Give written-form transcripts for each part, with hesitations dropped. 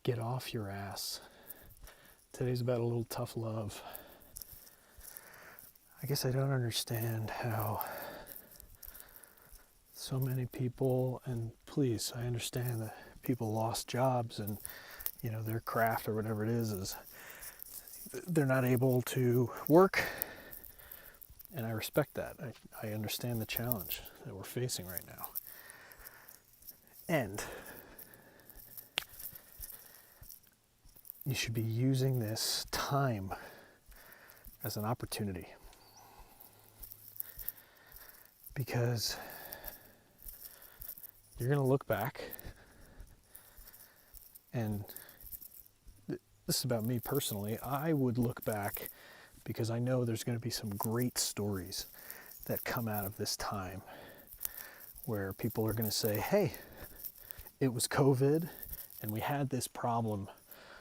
Get off your ass. Today's about a little tough love. I guess I don't understand how so many people, and please, I understand that people lost jobs and, their craft or whatever it is they're not able to work. And I respect that. I understand the challenge that we're facing right now. And you should be using this time as an opportunity. Because you're going to look back, and this is about me personally. I would look back because I know there's going to be some great stories that come out of this time where people are going to say, hey, it was COVID and we had this problem,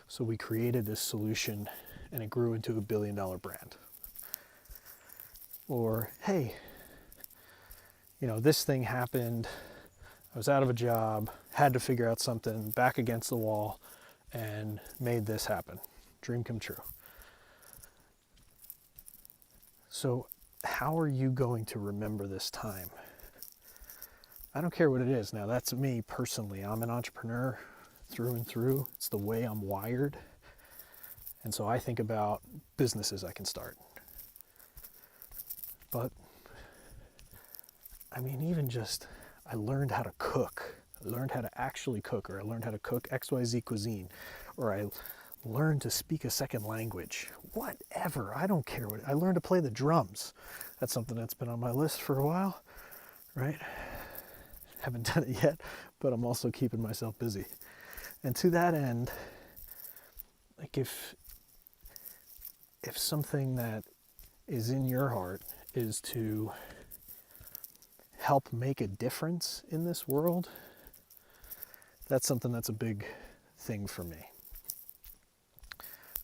so we created this solution and it grew into $1 billion brand. Or, hey, this thing happened, I was out of a job, had to figure out something, back against the wall, and made this happen. Dream come true. So how are you going to remember this time? I don't care what it is. Now, that's me personally. I'm an entrepreneur through and through. It's the way I'm wired. And so I think about businesses I can start. But, even just, I learned how to cook. I learned how to actually cook, or I learned how to cook XYZ cuisine, or I learned to speak a second language. Whatever, I don't care what. I learned to play the drums. That's something that's been on my list for a while, right? Haven't done it yet, but I'm also keeping myself busy. And to that end, like if something that is in your heart is to help make a difference in this world, that's something that's a big thing for me.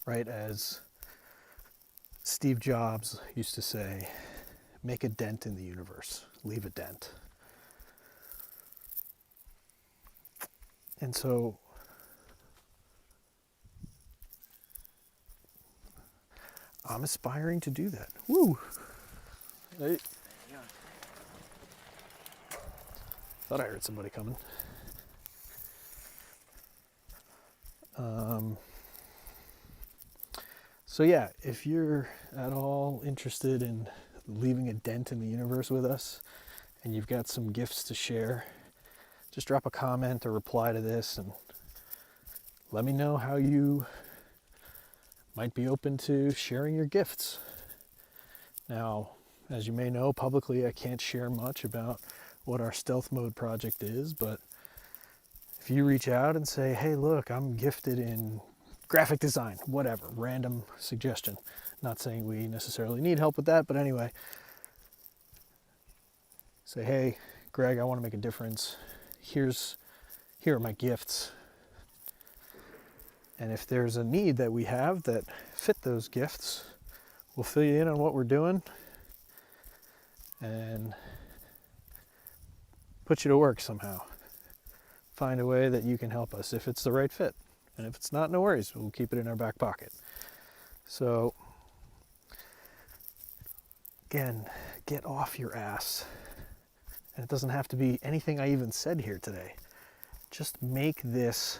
Right? As Steve Jobs used to say, make a dent in the universe, leave a dent. And so I'm aspiring to do that. Woo! Hey. Thought I heard somebody coming. So yeah, if you're at all interested in leaving a dent in the universe with us, and you've got some gifts to share, just drop a comment or reply to this and let me know how you might be open to sharing your gifts. Now, as you may know, publicly I can't share much about what our stealth mode project is, but if you reach out and say, hey, look, I'm gifted in graphic design, whatever, random suggestion. Not saying we necessarily need help with that, but anyway, say, hey, Greg, I want to make a difference. Here are my gifts. And if there's a need that we have that fit those gifts, we'll fill you in on what we're doing and put you to work somehow. Find a way that you can help us if it's the right fit. And if it's not, no worries. We'll keep it in our back pocket. So, again, get off your ass. And it doesn't have to be anything I even said here today. Just make this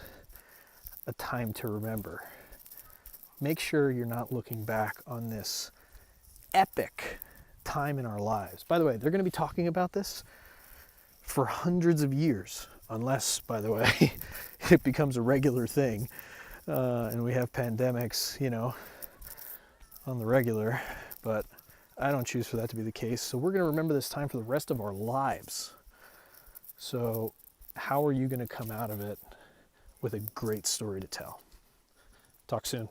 a time to remember. Make sure you're not looking back on this epic time in our lives. By the way, they're going to be talking about this for hundreds of years, unless, by the way, it becomes a regular thing and we have pandemics, on the regular. But I don't choose for that to be the case. So we're going to remember this time for the rest of our lives. So how are you going to come out of it with a great story to tell? Talk soon.